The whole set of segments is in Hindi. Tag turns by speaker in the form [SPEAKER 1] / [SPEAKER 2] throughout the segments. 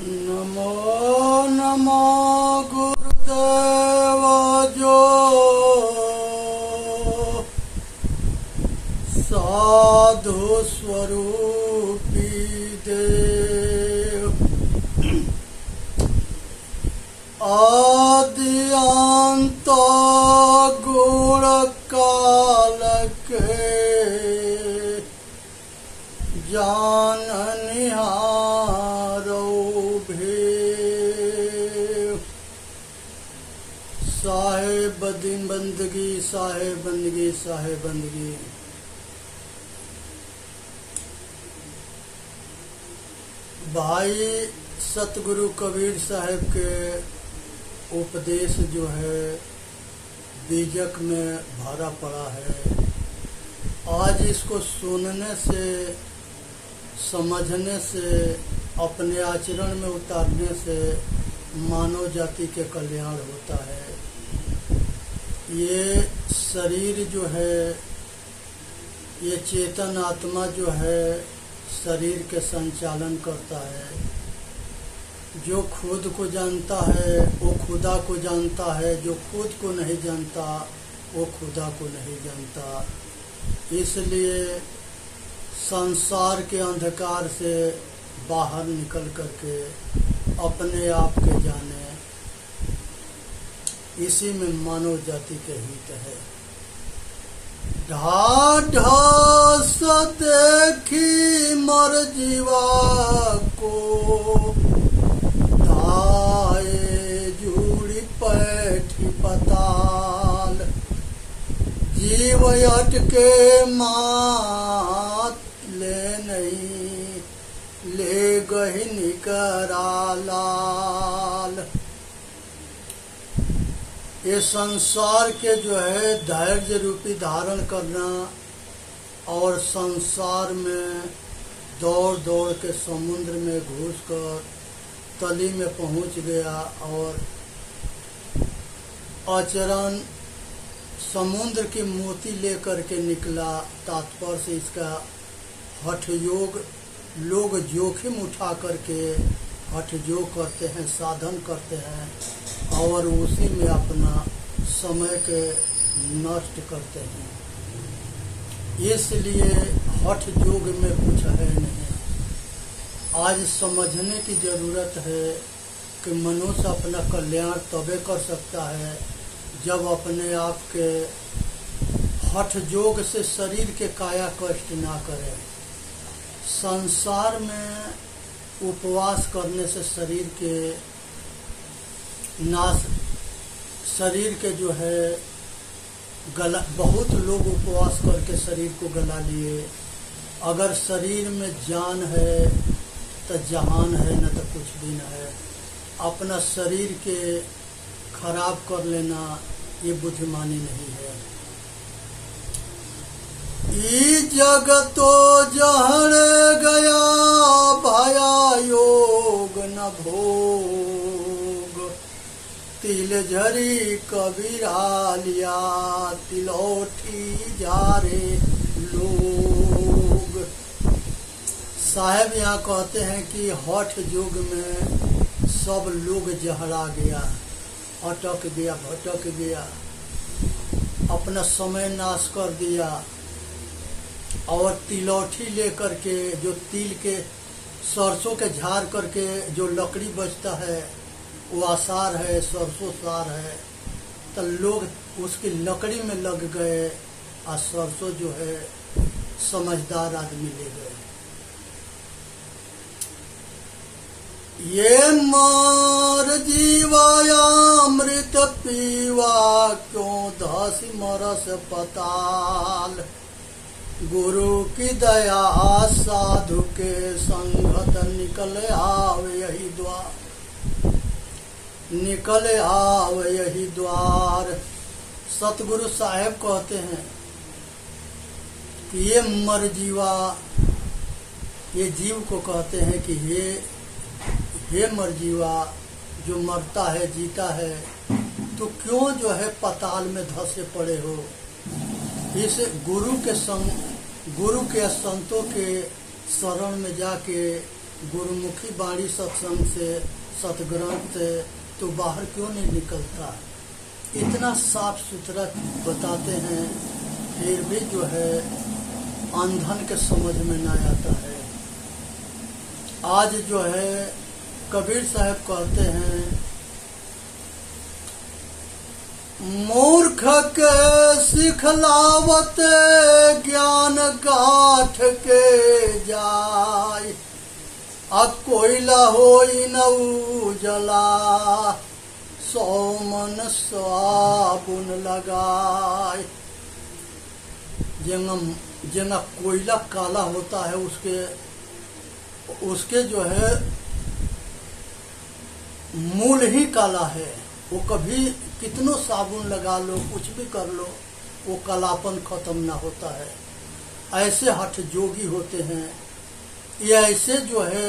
[SPEAKER 1] नमो नमो गुरुदेव जो साधु स्वरूपी देव आदि अंत गुण काल के जाननिहारो भेव साहेब दिन बंदगी साहेब बंदगी साहेब बंदगी। भाई सतगुरु कबीर साहब के उपदेश जो है बीजक में भरा पड़ा है। आज इसको सुनने से, समझने से, अपने आचरण में उतारने से मानव जाति के कल्याण होता है। ये शरीर जो है, ये चेतन आत्मा जो है शरीर के संचालन करता है। जो खुद को जानता है वो खुदा को जानता है, जो खुद को नहीं जानता वो खुदा को नहीं जानता। इसलिए संसार के अंधकार से बाहर निकल करके अपने आप के जाने, इसी में मानव जाति के हित है। ढाढ़स देखी मर जीवा को धाये जुड़ी पैठी पताल, जीव अटके मात ले नहीं ले गही निकरालाल। ये संसार के जो है धैर्य रूपी धारण करना और संसार में दौड़ दौड़ के समुद्र में घुसकर तली में पहुंच गया और आचरण समुद्र की मोती लेकर के निकला। तात्पर्य से इसका हठ योग, लोग जोखिम उठा करके हठ योग करते हैं, साधन करते हैं और उसी में अपना समय के नष्ट करते हैं। इसलिए हठ योग में कुछ है नहीं। आज समझने की जरूरत है कि मनुष्य अपना कल्याण तबे कर सकता है जब अपने आप के हठ योग से शरीर के काया कष्ट ना करे। संसार में उपवास करने से शरीर के नाश, शरीर के जो है गला, बहुत लोग उपवास करके शरीर को गला लिए। अगर शरीर में जान है तो जहान है, न तो कुछ भी न है। अपना शरीर के खराब कर लेना ये बुद्धिमानी नहीं है। ई जगतो जहर गया भया योग न भोग, तिल झरी कबीरा लिया तिलौठी जा रे लोग। साहब यहाँ कहते हैं कि हठ योग में सब लोग जहरा गया, अटक गया, भटक गया, अपना समय नाश कर दिया और तिलौठी लेकर के, जो तिल के सरसों के झाड़ करके जो लकड़ी बचता है वो आसार है, सरसों सार है, तो लोग उसकी लकड़ी में लग गए और सरसों जो है समझदार आदमी ले गए। ये मर जीवाया अमृत पीवा क्यों धसी मरस पताल, गुरु की दया साधु के संगत निकल आव यही द्वार, निकल आव यही द्वार। सतगुरु साहेब कहते हैं कि ये मर जीवा, ये जीव को कहते हैं कि हे मर जीवा जो मरता है जीता है, तो क्यों जो है पताल में धसे पड़े हो। इस गुरु के संतों के शरण में जाके गुरुमुखी बाणी सत्संग से, सतग्रंथ से तो बाहर क्यों नहीं निकलता? इतना साफ सुथरा बताते हैं, फिर भी जो है अंधन के समझ में ना आता है। आज जो है कबीर साहब कहते हैं, मूर्ख के सिखलावत ज्ञान गाठ के जाय, आ कोयला होई न उजला, सौ मन साबुन लगाए। जेंगा कोयला काला होता है, उसके जो है मूल ही काला है। वो कभी कितनो साबुन लगा लो, कुछ भी कर लो, वो कालापन खत्म ना होता है। ऐसे हठ जोगी होते हैं, ये ऐसे जो है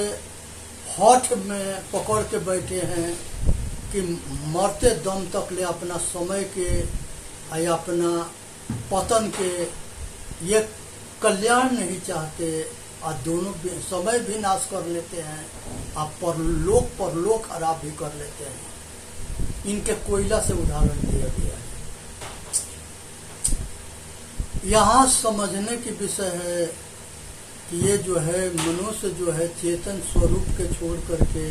[SPEAKER 1] हठ में पकड़ के बैठे हैं कि मरते दम तक ले अपना समय के या अपना पतन के ये कल्याण नहीं चाहते, और दोनों समय भी नाश कर लेते हैं, और परलोक खराब भी कर लेते हैं। इनके कोयला से उदाहरण दिया गया है। यहाँ समझने की विषय है कि ये जो है मनुष्य जो है चेतन स्वरूप के छोड़ करके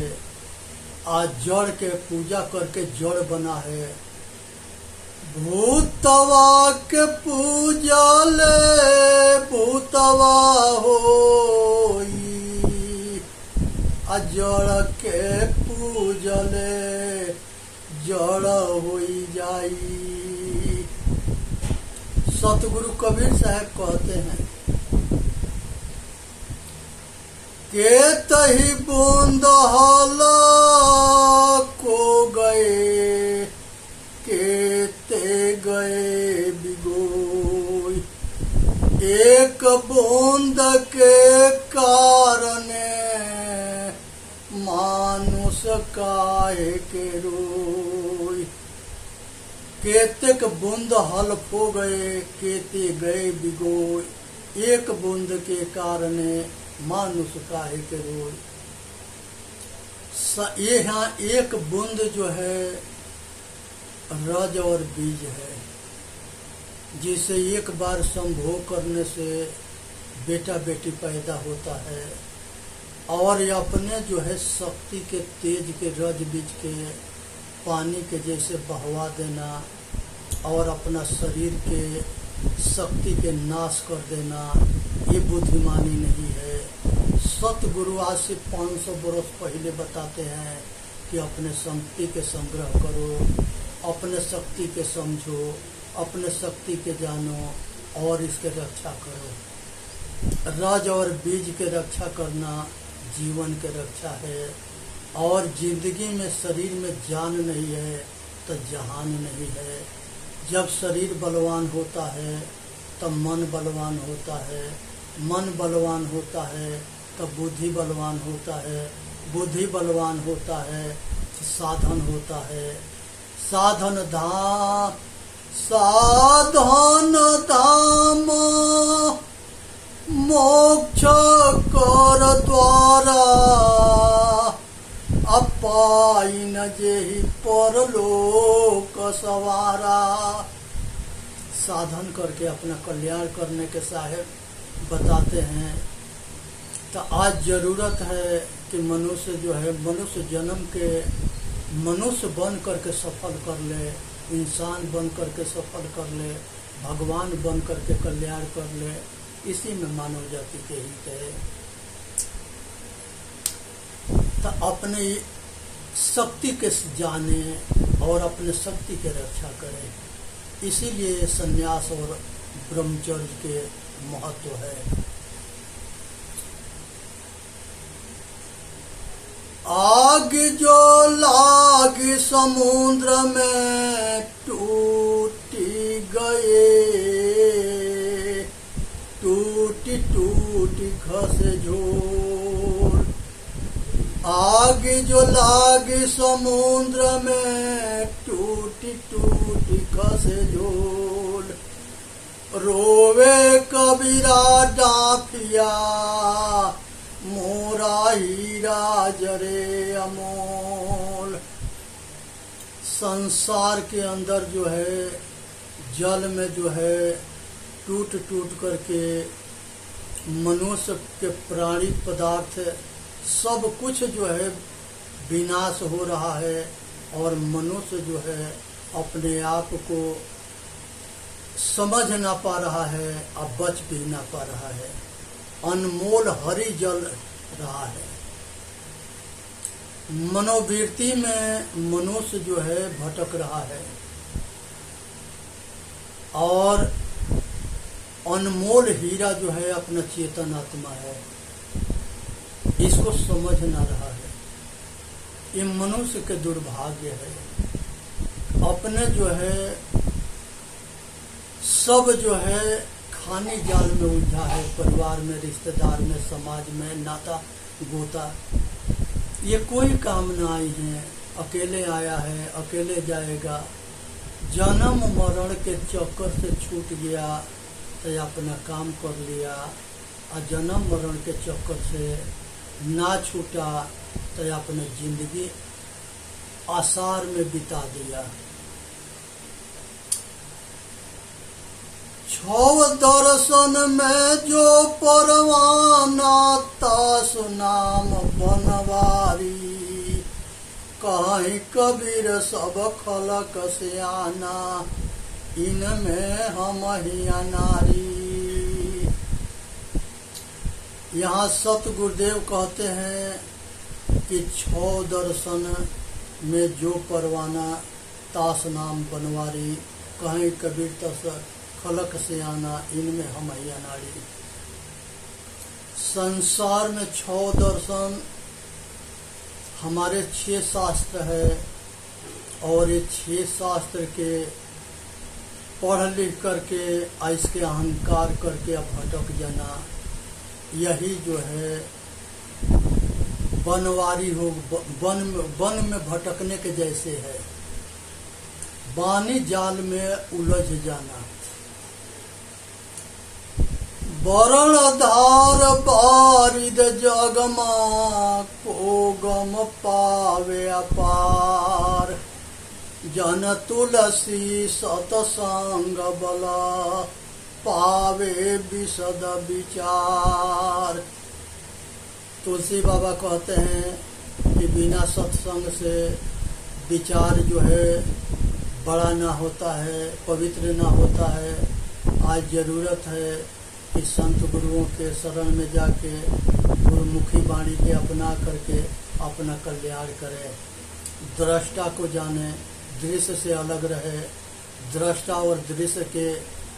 [SPEAKER 1] आज जड़ के पूजा करके जड़ बना है। भूतवा के पूजा ले भूतवा होई, जड़ के पूजले जड़ होई जाई। सतगुरु कबीर साहब कहते हैं, के तही बूंद हला को गए, के ते गए बिगोई, एक बूंद के कारणे मानुष काहे के रोई। केतेक बूंद हल्फ हो गए, केते गए बिगोई, एक बूंद के कारणे मानुष काहे के रोई। ये यहाँ एक बूंद जो है रज और बीज है, जिसे एक बार संभोग करने से बेटा बेटी पैदा होता है, और ये अपने जो है शक्ति के तेज के रज बीज के पानी के जैसे बहवा देना और अपना शरीर के शक्ति के नाश कर देना, ये बुद्धिमानी नहीं है। सतगुरु आज से 500 वर्ष पहले बताते हैं कि अपने शक्ति के संग्रह करो, अपने शक्ति के समझो, अपने शक्ति के जानो और इसके रक्षा करो। रज और बीज के रक्षा करना जीवन के रक्षा है, और जिंदगी में शरीर में जान नहीं है तो जहान नहीं है। जब शरीर बलवान होता है तब मन बलवान होता है, मन बलवान होता है तब बुद्धि बलवान होता है, बुद्धि बलवान होता है तो साधन होता है। साधन धाम मोक्ष कर द्वारा, अपाई न जेहि परलोक सवारा। साधन करके अपना कल्याण करने के साहेब बताते हैं। तो आज जरूरत है कि मनुष्य जो है मनुष्य जन्म के मनुष्य बन करके सफल कर ले, इंसान बन करके सफल कर ले, भगवान बन करके कल्याण कर ले। इसी में मानव जाति के हित है। तो अपने शक्ति के जाने और अपने शक्ति के रक्षा करें। इसीलिए संन्यास और ब्रह्मचर्य के महत्व है। आग जो लाग समुद्र में टूटी गए, टूटी टूटी खसे झोल। आग जो लाग समुद्र में टूटी टूटी खसे झोल। रोवे कबीरा डाफिया मोरा हीरा जरे अमोल। संसार के अंदर जो है जल में जो है टूट टूट करके मनुष्य के प्राणी पदार्थ सब कुछ जो है विनाश हो रहा है और मनुष्य जो है अपने आप को समझ ना पा रहा है, अब बच भी ना पा रहा है। अनमोल हरि जल रहा है। मनोवृत्ति में मनुष्य जो है भटक रहा है और अनमोल हीरा जो है अपना चेतन आत्मा है, इसको समझ ना रहा है। ये मनुष्य के दुर्भाग्य है। अपने जो है सब जो है खानी जाल में उलझा है, परिवार में, रिश्तेदार में, समाज में, नाता गोता, ये कोई काम ना आई है। अकेले आया है, अकेले जाएगा। जन्म मरण के चक्कर से छूट गया तो अपना काम कर लिया, और जन्म मरण के चक्कर से ना छूटा तो अपने जिंदगी आसार में बिता दिया। छव दर्शन में जो परवाना तास नाम बनवारी, कहीं कबीर सब खलक से आना, इनमें हम ही अनारी। यहाँ सतगुरुदेव कहते हैं कि छह दर्शन में जो परवाना तास नाम बनवारी, कहीं कबीर तस खलक से आना, इनमें हम ही अनाड़ी। संसार में छह दर्शन हमारे 6 शास्त्र है और ये 6 शास्त्र के पढ़ लिख करके इसके अहंकार करके अब भटक जाना, यही जो है बनवारी हो, वन में भटकने के जैसे है। बानी जाल में उलझ जाना। वरण धार बारिद जगमा, को गम पावे अपार, जन तुलसी सतसंग बला, पावे विशद विचार। तुलसी बाबा कहते हैं कि बिना सत्संग से विचार जो है बड़ा ना होता है, पवित्र ना होता है। आज जरूरत है कि संत गुरुओं के शरण में जाके गुरुमुखी वाणी के अपना करके अपना कल्याण करे। दृष्टा को जाने, दृश्य से अलग रहे, दृष्टा और दृश्य के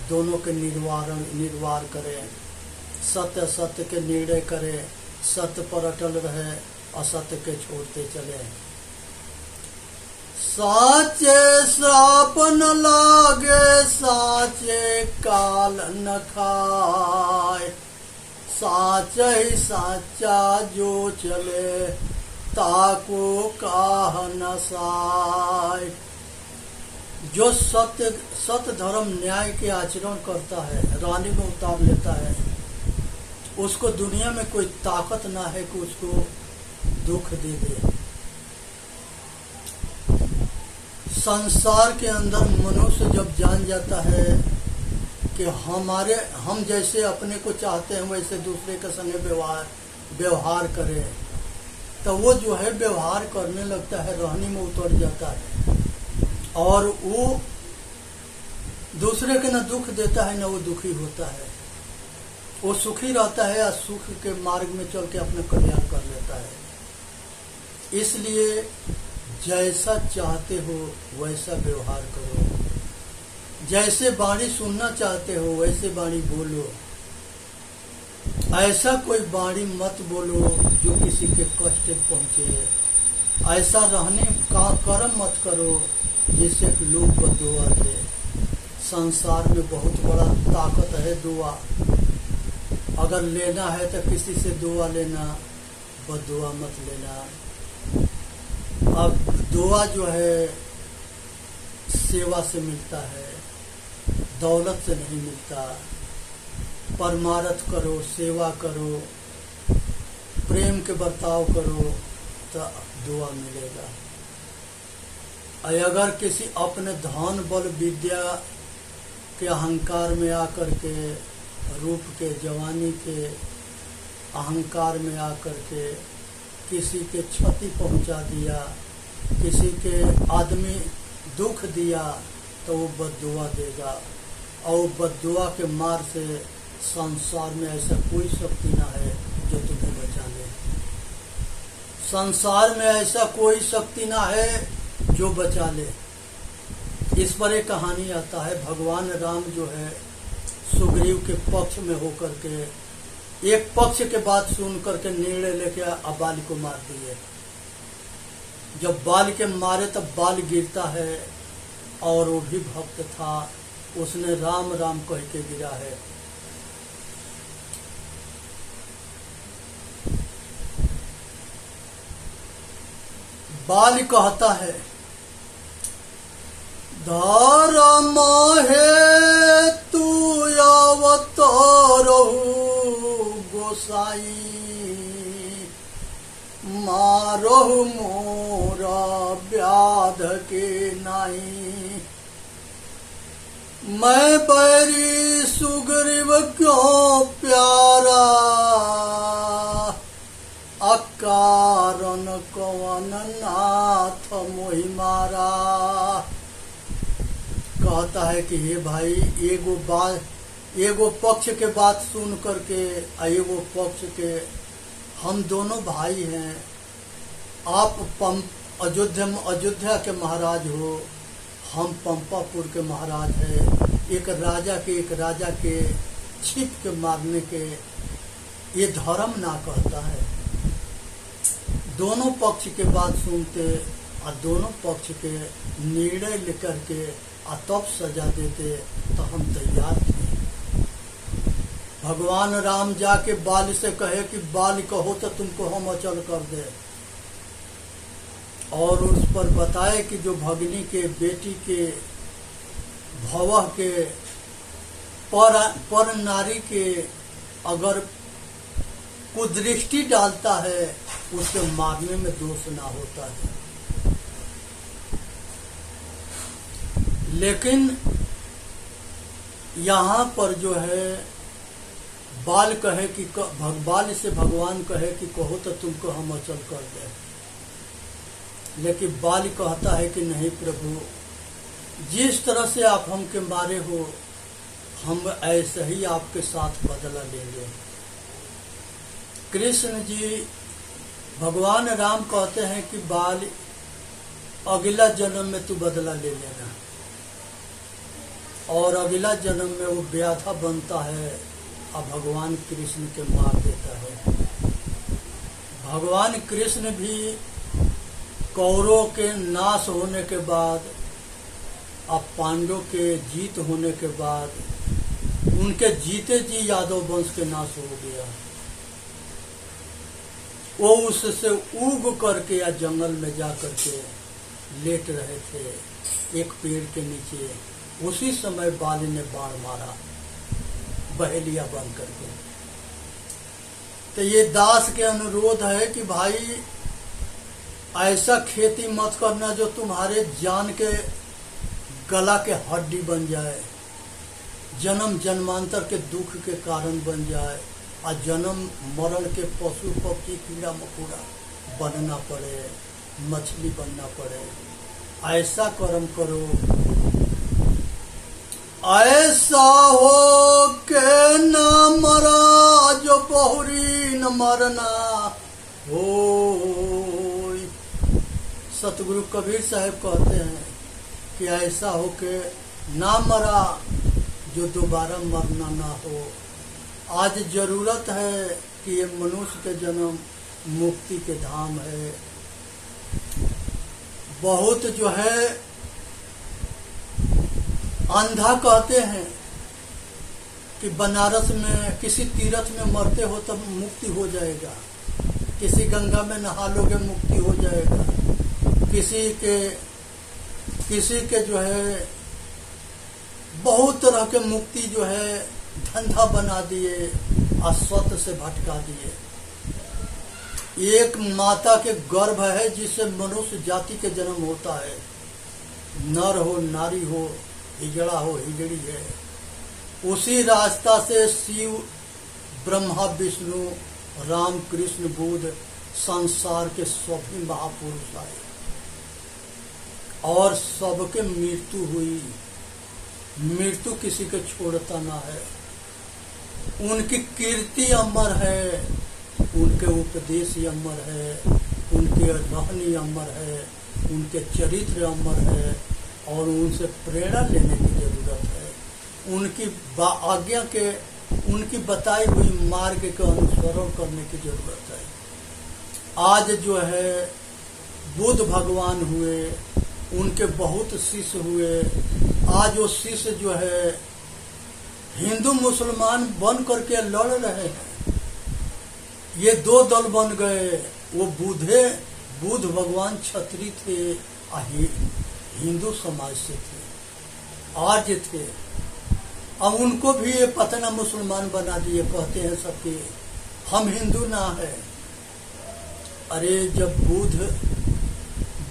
[SPEAKER 1] दोनों के निर्वार करे, सत्य सत्य के निर्णय करे, सत्य पर अटल रहे, असत्य के छोड़ते चले। साचे श्राप न लागे, साचे काल न खाए, साचा ही साचा जो चले, ताको काह न साय। जो सत्य धर्म न्याय के आचरण करता है, रानी में उतार लेता है, उसको दुनिया में कोई ताकत ना है कि उसको दुख दे दे। संसार के अंदर मनुष्य जब जान जाता है कि हम जैसे अपने को चाहते हैं वैसे दूसरे के संगे व्यवहार करे, तो वो जो है व्यवहार करने लगता है, रहनी में उतर जाता है और वो दूसरे के न दुख देता है न वो दुखी होता है। वो सुखी रहता है या सुख के मार्ग में चल के अपना कल्याण कर लेता है। इसलिए जैसा चाहते हो वैसा व्यवहार करो, जैसे वाणी सुनना चाहते हो वैसे वाणी बोलो। ऐसा कोई वाणी मत बोलो जो किसी के कष्ट पहुंचे। ऐसा रहने का कर्म मत करो जिससे लोग बदुआ दे। संसार में बहुत बड़ा ताकत है दुआ। अगर लेना है तो किसी से दुआ लेना, बदुआ मत लेना। अब दुआ जो है सेवा से मिलता है, दौलत से नहीं मिलता। परमार्थ करो, सेवा करो, प्रेम के बर्ताव करो तो दुआ मिलेगा। अगर किसी अपने धन बल विद्या के अहंकार में आकर के, रूप के जवानी के अहंकार में आकर के किसी के क्षति पहुंचा दिया, किसी के आदमी दुख दिया, तो वो बद्दुआ देगा। और बद्दुआ के मार से संसार में ऐसा कोई शक्ति ना है जो तुम्हें बचा ले। संसार में ऐसा कोई शक्ति ना है जो बचा ले। इस पर एक कहानी आता है। भगवान राम जो है सुग्रीव के पक्ष में होकर के एक पक्ष के बात सुन करके निर्णय लेके बाल को मार दिए। जब बाल के मारे तब बाल गिरता है और वो भी भक्त था, उसने राम राम कह के गिरा है। बाल कहता है, धर्म है तू अवतारहु गोसाई, मारहु मोरा व्याध के नाई। मैं बैरी सुग्रीव क्यों प्यारा, अकारण कवन नाथ मोहि मारा। कहता है कि हे भाई, एगो पक्ष के बात सुन करके एगो पक्ष के, हम दोनों भाई हैं। आप अयोध्या के महाराज हो, हम पंपापुर के महाराज हैं। एक राजा के छिप के मारने के ये धर्म ना कहता है। दोनों पक्ष के बात सुनते और दोनों पक्ष के निर्णय लेकर के तब सजा देते तो हम तैयार थे। भगवान राम जाके बाल से कहे कि बाल कहो तो तुमको हम अचल कर दे, और उस पर बताए कि जो भगनी के बेटी के भवह के पर नारी के अगर कुदृष्टि डालता है उसके मारने में दोष ना होता है। लेकिन यहाँ पर जो है बाल कहे कि बाल से भगवान कहे कि कहो तो तुमको हम अचल कर दे, लेकिन बाल कहता है कि नहीं प्रभु, जिस तरह से आप हमके मारे हो हम ऐसे ही आपके साथ बदला लेंगे। कृष्ण जी भगवान राम कहते हैं कि बाल अगला जन्म में तू बदला ले लेना, और अगला जन्म में वो व्याधा बनता है और भगवान कृष्ण के मार देता है। भगवान कृष्ण भी कौरवों के नाश होने के बाद और पांडवों के जीत होने के बाद उनके जीते जी यादव वंश के नाश हो गया। वो उससे उग करके या जंगल में जा करके लेट रहे थे एक पेड़ के नीचे। उसी समय बाल ने बाण मारा बहेलिया बन करके। तो ये दास के अनुरोध है कि भाई ऐसा खेती मत करना जो तुम्हारे जान के गला के हड्डी बन जाए, जन्म जन्मांतर के दुख के कारण बन जाए, और जन्म मरण के पशु पक्षी कीड़ा मकोड़ा बनना पड़े, मछली बनना पड़े। ऐसा कर्म करो, ऐसा हो के न मरा जो बहुरी न मरना हो। सतगुरु कबीर साहब कहते हैं कि ऐसा हो के ना मरा जो दोबारा मरना ना हो। आज जरूरत है कि ये मनुष्य के जन्म मुक्ति के धाम है। बहुत जो है अंधा कहते हैं कि बनारस में किसी तीर्थ में मरते हो तब मुक्ति हो जाएगा, किसी गंगा में नहा लोगे मुक्ति हो जाएगा, किसी के जो है बहुत तरह के मुक्ति जो है धंधा बना दिए और स्वत से भटका दिए। एक माता के गर्भ है जिससे मनुष्य जाति के जन्म होता है। नर हो नारी हो, हिजड़ा हो हिजड़ी है। उसी रास्ता से शिव ब्रह्मा विष्णु राम कृष्ण बुद्ध संसार के सभी महापुरुष आए और सबके मृत्यु हुई। मृत्यु किसी के छोड़ता ना है। उनकी कीर्ति अमर है, उनके उपदेश अमर है, उनके रहनी अमर है, उनके चरित्र अमर है और उनसे प्रेरणा लेने की जरूरत है। उनकी आज्ञा के, उनकी बताई हुई मार्ग के अनुसरण करने की जरूरत है। आज जो है बुद्ध भगवान हुए, उनके बहुत शिष्य हुए। आज वो शिष्य जो है हिंदू मुसलमान बन करके लड़ रहे हैं। ये दो दल बन गए। वो बुद्ध भगवान क्षत्रिय थे, हिंदू समाज से थे, आर्य थे। अब उनको भी ये पतना मुसलमान बना दिए। कहते हैं सबके हम हिंदू ना है। अरे जब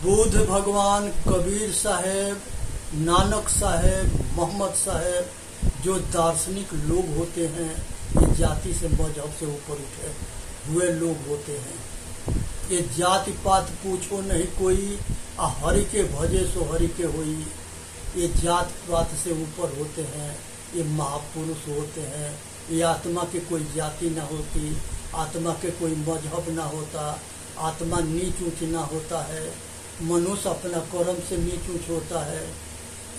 [SPEAKER 1] बुद्ध भगवान, कबीर साहेब, नानक साहेब, मोहम्मद साहेब, जो दार्शनिक लोग होते हैं, ये जाति से मजहब से ऊपर उठे हुए लोग होते हैं। ये जाति पात पूछो नहीं कोई, हरि के भजे सो हरि के होई। ये जात पात से ऊपर होते हैं, ये महापुरुष होते हैं। ये आत्मा की कोई जाति ना होती, आत्मा के कोई मजहब ना होता, आत्मा नीच ऊंच ना होता है, मनुष्य अपना कर्म से नीच ऊंच होता है।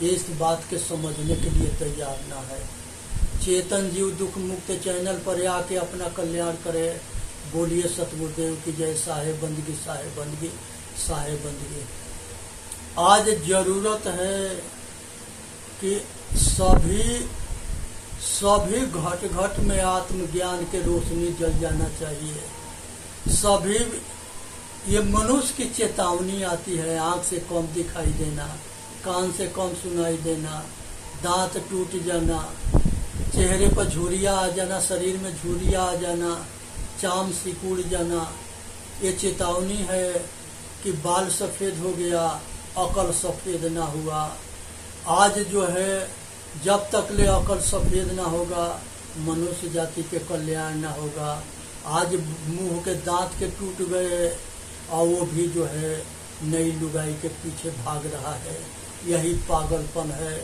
[SPEAKER 1] ये इस बात के समझने के लिए तैयार ना है। चेतन जीव दुख मुक्त चैनल पर आके अपना कल्याण करे। बोलिए सतगुरुदेव की जय। साहेब बंदगी, साहेब बंदगी, साहेब बंदगी। आज जरूरत है कि सभी घट घट में आत्मज्ञान के रोशनी जल जाना चाहिए। सभी, ये मनुष्य की चेतावनी आती है। आंख से कम दिखाई देना, कान से कम सुनाई देना, दांत टूट जाना, चेहरे पर झुर्रियाँ आ जाना, शरीर में झुर्रियाँ आ जाना, चाम सिकुड़ जाना। ये चेतावनी है कि बाल सफ़ेद हो गया, अकल सफ़ेद ना हुआ। आज जो है जब तक ले अकल सफ़ेद ना होगा, मनुष्य जाति के कल्याण ना होगा। आज मुंह के दांत के टूट गए और वो भी जो है नई लुगाई के पीछे भाग रहा है। यही पागलपन है।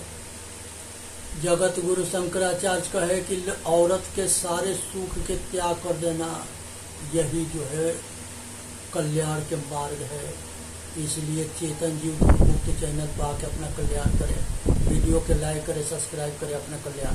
[SPEAKER 1] जगत गुरु शंकराचार्य कहे कि औरत के सारे सुख के त्याग कर देना, यही जो है कल्याण के मार्ग है। इसलिए चेतन जीव मुक्त चैनल पर आके अपना कल्याण करें। वीडियो के लाइक करें, सब्सक्राइब करें, अपना कल्याण